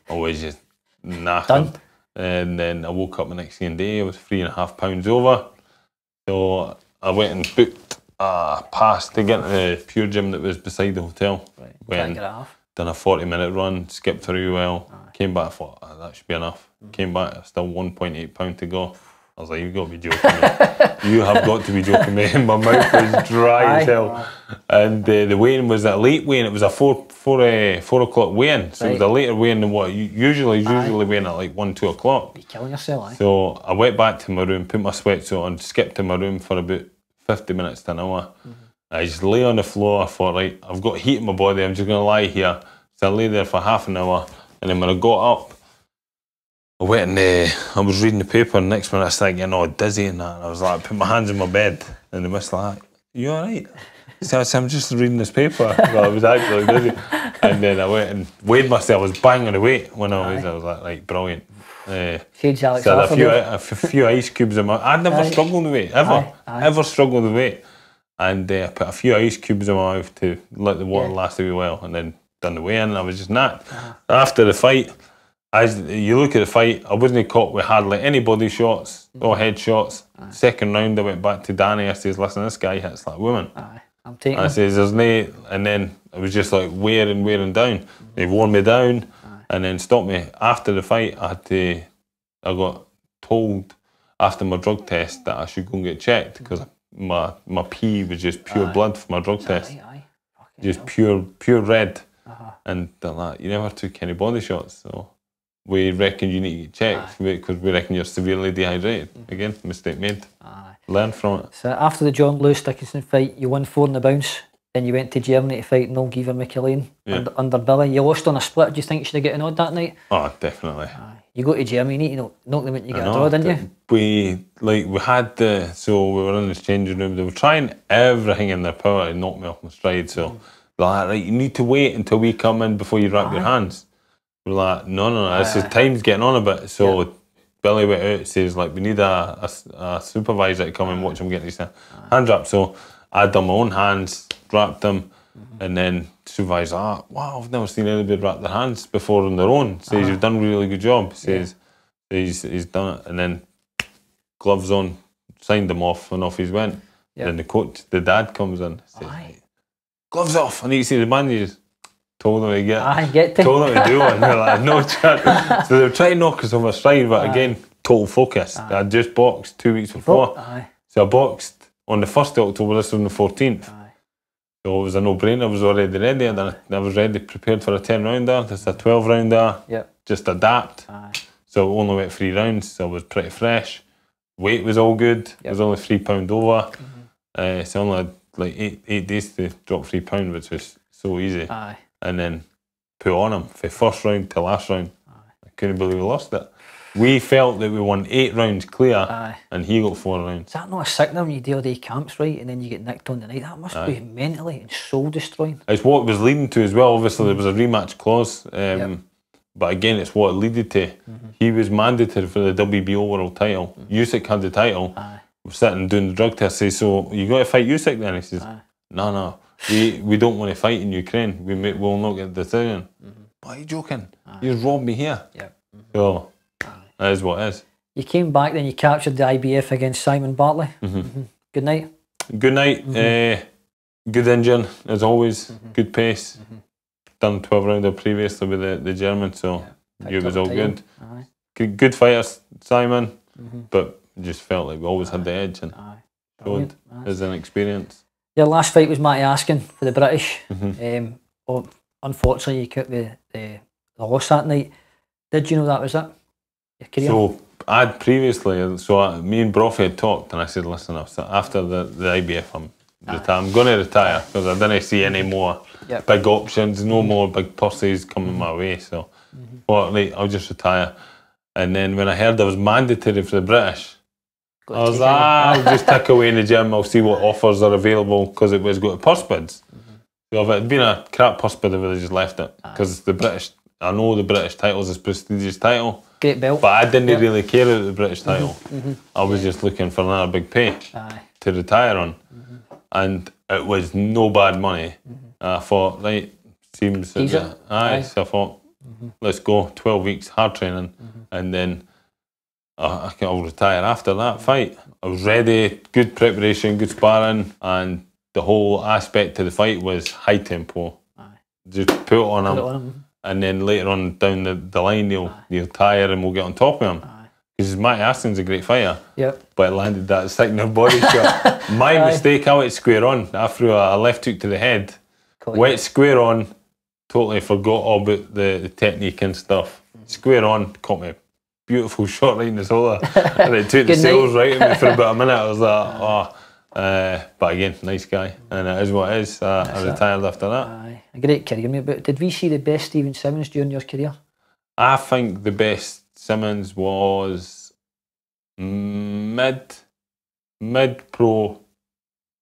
I was just knackered. Done. And then I woke up the next same day. I was £3.5 over. So I went and booked a pass to get to the Pure Gym that was beside the hotel. Right. Went, done a 40-minute run, skipped through well. Came back, I thought, that should be enough. Came back, still £1.8 to go. I was like, you've got to be joking me. You have got to be joking me. My mouth was dry as hell. And the weigh-in was a late weigh-in. It was a 4 o'clock weigh-in. So it was a later weigh-in than what usually weigh-in at like 1, 2 o'clock. You're killing yourself, So I went back to my room, put my sweatsuit on, skipped to my room for about 50 minutes to an hour. I just lay on the floor. I thought, right, I've got heat in my body. I'm just going to lie here. So I lay there for half an hour. And then when I got up, I went and I was reading the paper, and next minute I started getting all dizzy and that. And I was like, I put my hands in my bed, and they was like, you all right? So I said, I'm just reading this paper. Well, I was actually dizzy. And then I went and weighed myself. I was banging the weight when I was like, right, brilliant. Huge Alex so I had a few ice cubes in my... I'd never struggled with weight, ever struggled with weight. And I put a few ice cubes in my mouth to let the water last a wee while, and then done the weigh-in, and I was just knackered. After the fight, as you look at the fight, I wasn't caught with hardly any body shots or head shots. Second round, I went back to Danny. I says, listen, this guy hits like a woman. I'm taking I says, there's no... And then it was just like wearing down. They wore me down and then stopped me. After the fight, I got told after my drug test that I should go and get checked because my pee was just pure blood for my drug test. Just pure red. And they're like, you never took any body shots, so we reckon you need to get checked because we reckon you're severely dehydrated. Again, mistake made. Learn from it. So after the Jon-Lewis Dickinson fight, you won 4 in the bounce. Then you went to Germany to fight Noel Gevor under Billy. You lost on a split. Do you think you should have got an odd that night? Oh, definitely. You go to Germany, you need to knock them out. You get a draw, didn't you? We had so we were in the changing room. They were trying everything in their power to knock me off my stride. So they're like, right, you need to wait until we come in before you wrap your hands. We're like, no, this is time's getting on a bit. So Billy went out and says, like, we need a supervisor to come and watch him get his hands wrapped. So I'd done my own hands, wrapped them, and then supervisor, wow, I've never seen anybody wrap their hands before on their own. Says, you've done a really good job. Says, he's done it. And then gloves on, signed them off, and off he went. Then the coach, the dad comes in, says, gloves off. I need to see the managers. Told them to told them to do one. They're like, no chance. So they were trying to knock us off our stride, but again, total focus. I'd just boxed 2 weeks before. So I boxed on the 1st of October, this was on the 14th. So it was a no-brainer. I was already ready. I was ready, prepared for a 10-rounder. This is a 12-rounder. Just adapt. So it only went 3 rounds, so I was pretty fresh. Weight was all good. I was only £3 over. So I only had like 8 days to drop £3, which was so easy. And then put on him for first round to last round. I couldn't believe we lost it. We felt that we won 8 rounds clear, and he got 4 rounds. Is that not a sickness when you do all day camps, right, and then you get nicked on the night? That must be mentally and soul destroying. It's what it was leading to as well. Obviously, there was a rematch clause, but again, it's what it leaded to. He was mandated for the WBO world title. Usyk had the title. We're sitting doing the drug test. Says, so you got to fight Usyk then? He says, no. We don't want to fight in Ukraine. We'll not get the decision. Why are you joking? You just robbed me here. So that is what it is. You came back, then you captured the IBF against Simon Bartley. Good night. Good night. Good engine as always. Good pace. Done 12-rounder previously with the German, so it was all good. Good fighter, Simon, but just felt like we always had the edge and showed as an experience. Your last fight was Matty Askin for the British. Unfortunately, you cut the loss that night. Did you know that was it? Your career? So I'd previously, me and Brophy had talked, and I said, listen, after the IBF, I'm going to retire because I didn't see any more big options, no more big purses coming my way. So, I'll just retire. And then when I heard I was mandatory for the British, I was like, I'll just tick away in the gym, I'll see what offers are available, because it was got purse bids. So if it had been a crap purse bid, I would have just left it. Because the British, I know the British title is a prestigious title. Great belt. But I didn't really care about the British title. I was just looking for another big pay to retire on. And it was no bad money. I thought, right, seems... So I thought, let's go, 12 weeks, hard training, and then I'll retire after that fight. I was ready, good preparation, good sparring, and the whole aspect to the fight was high tempo. Just put it on him, and then later on down the line he'll tire and we'll get on top of him. Because Matty Aston's a great fighter, but it landed that signature body shot. My mistake, I went square on. I threw a left hook to the head, went square on, totally forgot all about the technique and stuff. Square on, caught me a beautiful shot right in the shoulder, and it took the sails right at me for about a minute. I was like, but again, nice guy, and it is what it is. I retired after that. A great career, mate. But did we see the best Stephen Simmons during your career? I think the best Simmons was mid pro,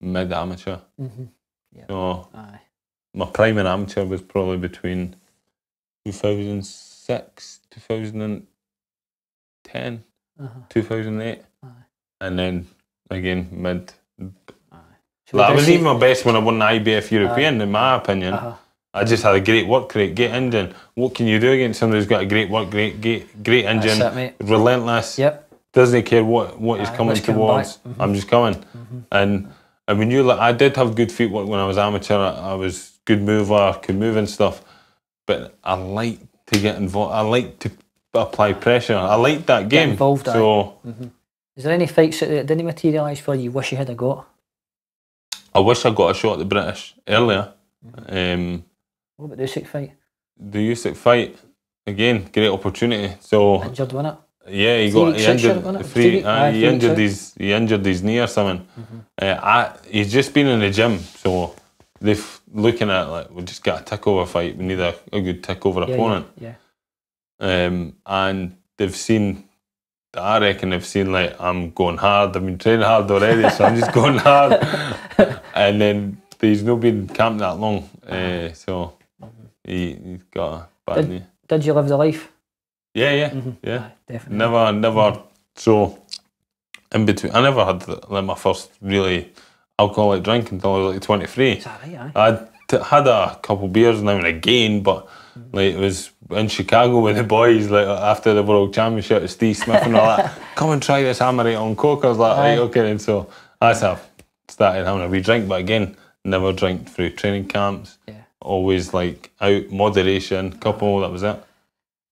mid amateur. So my prime in amateur was probably between 2006, 2010, 2008, and then again mid. So I was even my best when I won the IBF European, in my opinion. I just had a great work rate, great engine. What can you do against somebody who's got a great work rate, great engine, relentless, doesn't care what he's coming towards, I'm just coming. And when I did have good feet work when I was amateur, I was good mover, could move and stuff, but I like to get involved, I like to apply pressure, I like that game. Get involved, so, is there any fights that didn't materialise for you wish you had got? I wish I got a shot at the British earlier. What about the Usyk fight? The Usyk fight, again, great opportunity. So injured, wasn't it? Yeah, he injured his knee or something. He's just been in the gym, so they've looking at like, we just got a takeover fight. We need a good takeover opponent. And they've seen. I reckon they've seen like, I'm going hard. I've been training hard already, so I'm just going hard. And then he's not been camped that long, so he's got a bad knee. Did you live the life? Yeah, definitely. Never. So in between, I never had like my first really alcoholic drink until I was like 23. Is that right? I had a couple beers now and again, but like it was in Chicago with the boys, like after the World Championship with Steve Smith and all that. Come and try this Hammerite on Coke. I was like, right, okay. And so that's how I started having a wee drink, but again, never drank through training camps. Always like out, moderation, couple, that was it.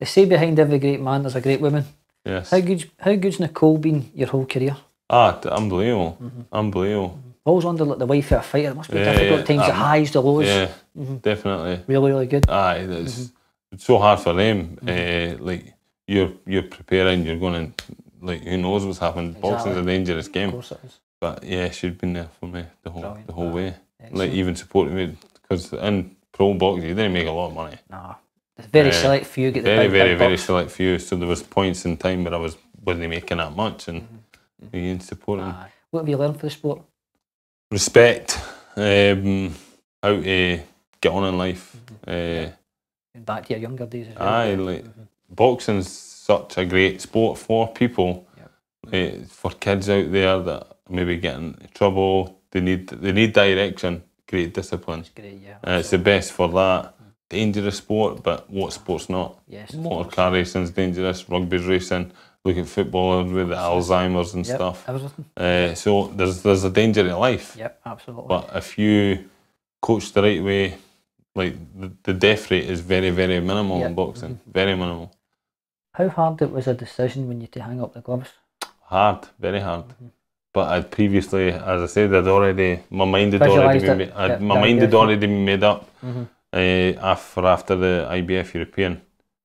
They say behind every great man there's a great woman. Yes. How good's Nicole been your whole career? Unbelievable. Unbelievable. Always under like the wife of a fighter. It must be difficult at times, the highs, the lows. Yeah, definitely. Really, really good. It's so hard for them. Like you're preparing, you're going to, like, who knows what's happened. Boxing's a dangerous game. Of course it is. But yeah, she'd been there for me the whole way. Excellent. Like even supporting me, because in pro boxing you didn't make a lot of money. No. There's very select few get the very select few. So there was points in time where I wasn't making that much, and again supporting. What have you learned for the sport? Respect, how to get on in life. Back to your younger days as well. Like boxing's such a great sport for people, for kids out there that maybe getting in trouble. They need direction, great discipline. It's great, it's the best for that. Dangerous sport, but what sport's not? Yes, motor car racing's dangerous, rugby's racing. Look at footballers with the Alzheimer's and stuff. So there's a danger in life. Yep, absolutely. But if you coach the right way, like the death rate is very, very minimal in boxing. Very minimal. How hard it was a decision when you had to hang up the gloves? Hard, very hard. but I'd previously, as I said, my mind had Visualised already it. my mind had already been made up Mm-hmm. after the IBF European.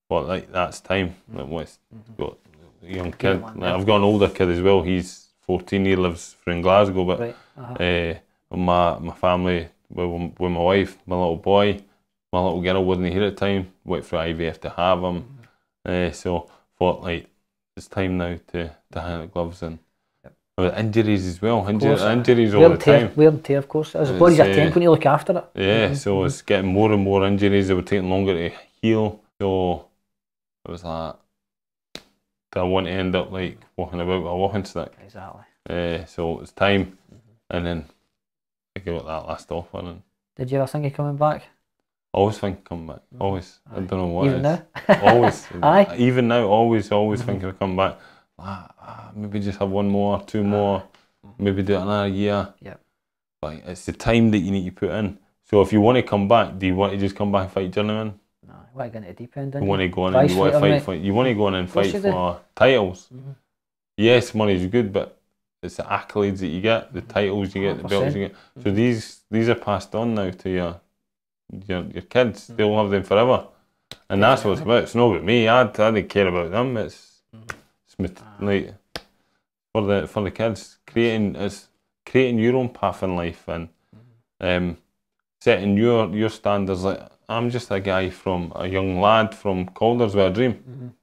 But like that's time. Got a young kid. Like, I've got an older kid as well. He's 14. He lives in Glasgow, but Right. my family with my wife, my little boy, my little girl wasn't here at the time. Wait for IVF to have him. So thought like it's time now to hang the gloves in. With injuries as well. Injuries all the time. Wear and tear, of course. As body's a temp when you look after it. Yeah, so it's getting more and more injuries. They were taking longer to heal. So it was like, do I want to end up like walking about with a walking stick? Exactly. So it's time. And then I got that last offer. And did you ever think of coming back? always think of coming back. Always. I don't know what Even it is. now? Always. Aye. Even now, always think of coming back. Maybe just have one more, two more, maybe do it another year. Yeah. Like it's the time that you need to put in. So if you want to come back, do you want to just come back and fight journeyman? No, you want to go into the deep end, don't You you? want to go in and you want to fight. You want to go in and fight for titles. Yes, money is good, but it's the accolades that you get, the titles you get, the belts you get. So these are passed on now to your kids. They'll have them forever, and that's what it's about. It's not about me. I don't care about them. It's like for the kids, creating your own path in life and setting your standards. Like I'm just a guy a young lad from Calders with a dream,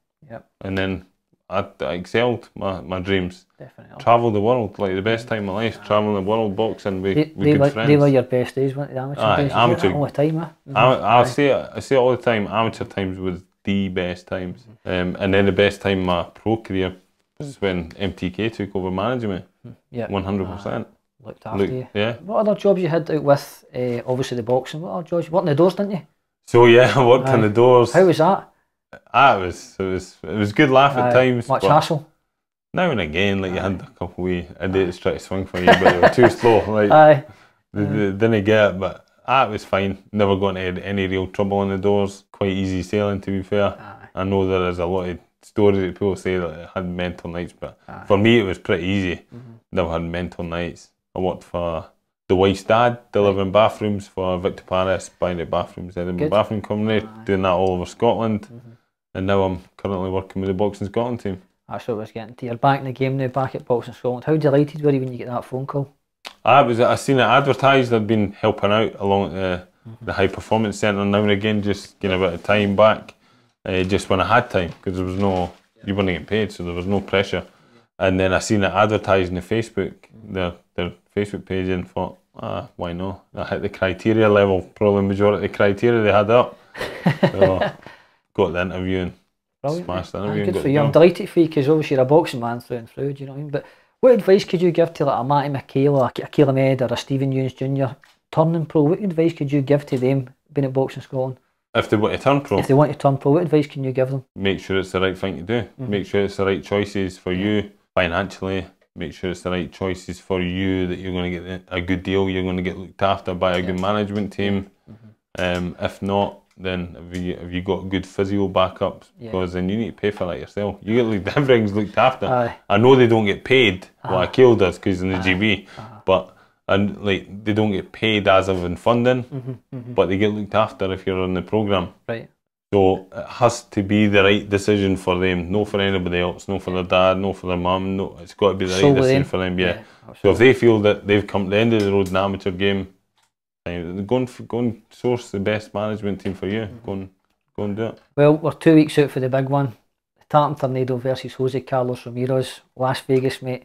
and then I excelled my dreams. Definitely. Travelled the world, like the best time of my life. Travelling the world, boxing with good friends. They were your best days, weren't they? The amateur days. Amateur all the time, I say it all the time. Amateur times was the best times, and then the best time of my pro career was when MTK took over managing me. 100%. Looked after you. Yeah. What other jobs you had out with? Obviously the boxing. What other jobs? You worked in the doors, didn't you? So yeah, I worked in the doors. How was that? It was good laugh at times. Much hassle. Now and again, like you had a couple of idiots try to swing for you, but they were too slow. Like they didn't get it, but it was fine. Never got into any real trouble in the doors. Quite easy sailing, to be fair. I know there is a lot of stories that people say that it had mental nights, but for me it was pretty easy. Never had mental nights. I worked for the wife's dad, delivering bathrooms for Victor Paris, buying the bathrooms, Edinburgh Bathroom Company, doing that all over Scotland. And now I'm currently working with the Boxing Scotland team. That's what I was getting to. You're back in the game now, back at Boxing Scotland. How delighted were you when you get that phone call? I seen it advertised. I'd been helping out along at the High Performance Centre now and again, just getting a bit of time back, just when I had time, because there was you weren't getting paid, so there was no pressure. And then I seen it advertised in the Facebook, their Facebook page, and thought, why not? I hit the criteria level, probably the majority of the criteria they had up. So got the interview and smashed the interview. Good for you. I'm delighted for you, because obviously you're a boxing man through and through, do you know what I mean? But what advice could you give to like a Matty McHale or a Caleb Ed or a Stephen Hughes Jr. turning pro? What advice could you give to them being at Boxing Scotland? If they want to turn pro? If they want to turn pro, what advice can you give them? Make sure it's the right thing to do. Make sure it's the right choices for you financially. Make sure it's the right choices for you, that you're going to get a good deal, you're going to get looked after by a good management team. If not, then have you got good physio backups? Because then you need to pay for that yourself. You get everything's looked after. I know they don't get paid like Akil does, because he's in the GB, but they don't get paid as of in funding, but they get looked after if you're on the programme. Right. So it has to be the right decision for them, no for anybody else, no for their dad, no for their mum. No, it's got to be the right decision for them. Yeah. So if they feel that they've come to the end of the road in the amateur game, go and source the best management team for you. Go and do it. Well, we're 2 weeks out for the big one. The Tartan Tornado versus Jose Carlos Ramirez, Las Vegas, mate.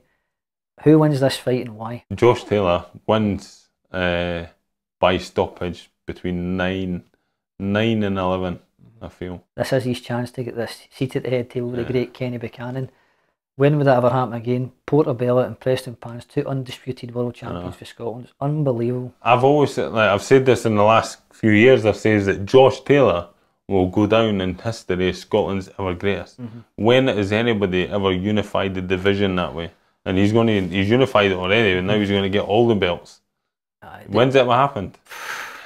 Who wins this fight and why? Josh Taylor wins by stoppage between 9 and 11. I feel this is his chance to get this seat at the head table with the great Kenny Buchanan. When would that ever happen again? Portobello and Preston Pans, two undisputed world champions for Scotland. It's unbelievable. I've said this in the last few years. I've said that Josh Taylor will go down in history as Scotland's ever greatest. When has anybody ever unified the division that way? And he's unified it already, and now he's going to get all the belts. When's that ever happened?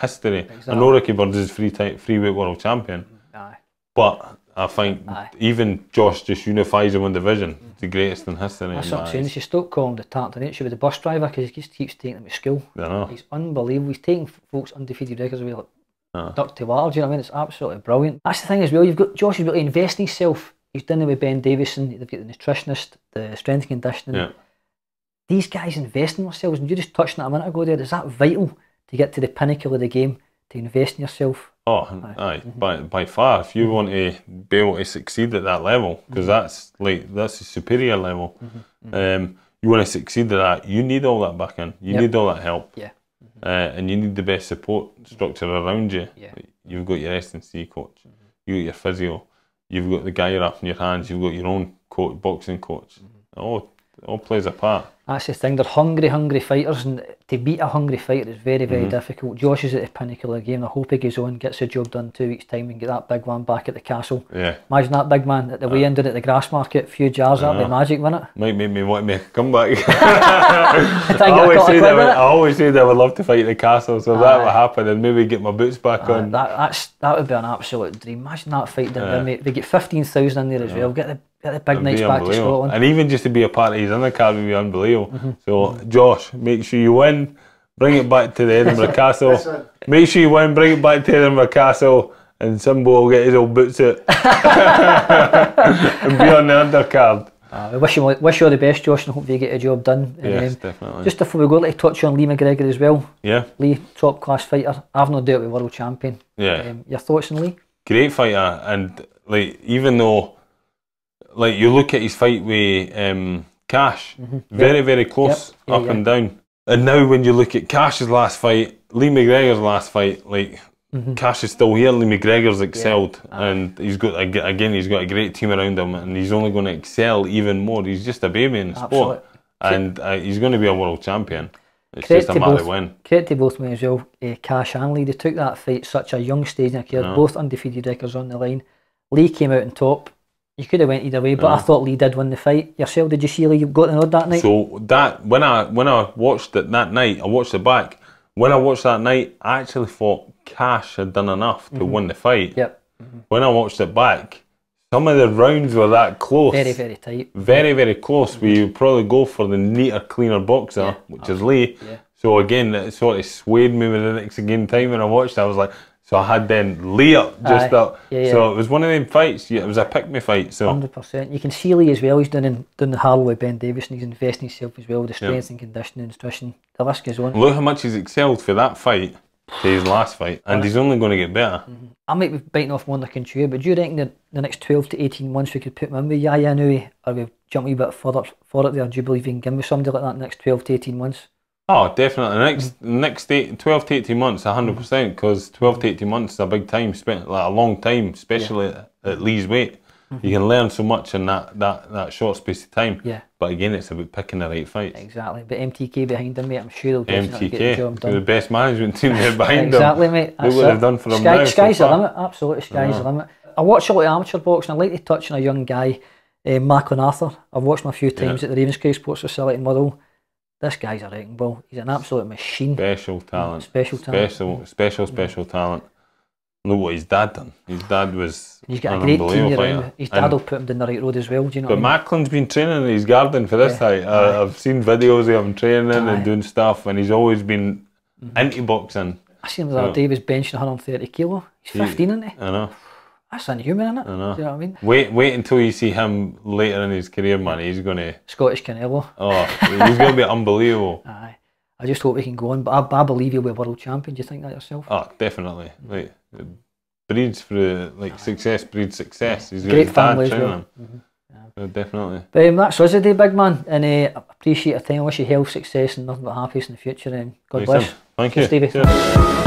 History. Exactly. I know Ricky Burns is free weight world champion. But I think even Josh just unifies him in division. It's the greatest in history. That's what I'm saying. You stop calling him the Tartanacci with the bus driver because he just keeps taking them to school. I know. He's unbelievable. He's taking folks' undefeated records away like duck to water. Do you know what I mean? It's absolutely brilliant. That's the thing as well. You've got Josh is really investing himself. He's done it with Ben Davison. They've got the nutritionist, the strength and conditioning. Yeah. These guys invest in themselves, and you just touched on it a minute ago there. Is that vital to get to the pinnacle of the game, to invest in yourself? Oh, aye. By far, if you want to be able to succeed at that level, because that's a superior level. You want to succeed at that, you need all that backing, you need all that help, and you need the best support structure around you. You've got your S&C coach, you've got your physio, you've got the guy wrapping your hands, you've got your own coach, boxing coach. It all plays a part. That's the thing. They're hungry fighters, and to beat a hungry fighter is very, very difficult. Josh is at the pinnacle of the game. I hope he goes on, gets the job done 2 weeks' time, and get that big one back at the castle. Yeah. Imagine that big man at the weigh-in down at the grass market, a few jars, that'd be magic, wouldn't it? Might make me want to make a comeback. I always said I would love to fight at the castle, so that would happen, and maybe get my boots back on. That would be an absolute dream. Imagine that fight down there, mate. They get 15,000 in there as well. Get the big nights back to Scotland. And even just to be a part of his undercard would be unbelievable. So, Josh, make sure you win, bring it back to the Edinburgh Castle. Make sure you win, bring it back to Edinburgh Castle, and Simbo will get his old boots out and be on the undercard. We wish you all the best, Josh, and hope you get the job done. Yes, definitely. Just before we go, I'd like to touch on Lee McGregor as well. Yeah. Lee, top class fighter. I've no doubt with world champion. Yeah. Your thoughts on Lee? Great fighter, and like even though, like you look at his fight with Cash, very, very close, up and down. And now when you look at Cash's last fight, Lee McGregor's last fight, like Cash is still here, Lee McGregor's excelled, and he's got he's got a great team around him, and he's only going to excel even more. He's just a baby in the sport, and he's going to be a world champion. It's just a matter of when. Credit to both men as well, Cash and Lee. They took that fight such a young stage in their career, both undefeated records on the line. Lee came out on top. You could have went either way, but I thought Lee did win the fight. Yourself, did you see Lee got the nod that night? So that when I watched it that night, I watched it back. When I watched that night, I actually thought Cash had done enough to win the fight. When I watched it back, some of the rounds were that close. Very, very tight. Very, very close. We would probably go for the neater, cleaner boxer, which is Lee. So again, it sort of swayed me with the next time when I watched it. I was like, so I had then Lee up, just up. So it was one of them fights. It was a pick-me fight. So 100%. You can see Lee as well. He's done the Harlow with Ben Davison. He's investing himself as well, the strength and conditioning, nutrition. The list goes on. Look how much he's excelled for that fight to his last fight, and he's only going to get better. I might be biting off more than I can chew, but do you reckon that the next 12 to 18 months we could put him in with Yaya Nui, or we jump a wee bit further there? Do you believe you can give me somebody like that in the next 12 to 18 months? Oh, definitely. The next 12 to 18 months, 100%, because 12 to 18 months is a big time, like a long time, especially at Lee's weight. You can learn so much in that short space of time. But again, it's about picking the right fights. Exactly. But MTK behind him, mate, I'm sure they'll definitely get the job done. The best management team there behind him. Exactly, mate. Look what they've done for him now. Sky's the limit. Absolutely, sky's the limit. I watch a lot of amateur boxing. I'd like to touch on a young guy, Macklin Arthur. I've watched him a few times at the Ravenscraig Sports Facility in Motherwell. This guy's a wrecking ball. He's an absolute machine. Special talent. Special talent. Look what his dad done. His dad was He's got a great team around him. His dad will put him down the right road as well, do you know what I mean? But Macklin's been training in his garden for this fight. I've seen videos of him training and doing stuff, and he's always been into boxing. I seen him the other day, he was benching 130 kilo. He's 15, isn't he? I know. That's inhuman, isn't it? I know. Do you know what I mean? Wait until you see him later in his career, man. He's going to... Scottish Canelo. Oh, he's going to be unbelievable. Aye. I just hope he can go on, but I believe he'll be world champion. Do you think that yourself? Oh, definitely. Like, breeds for success breeds success. He's got great his dad family as training well. him. So definitely. But that's us today, big man. And I appreciate your time. I wish you health, success, and nothing but happiness in the future. And God bless. Thank you, Stevie. Cheers.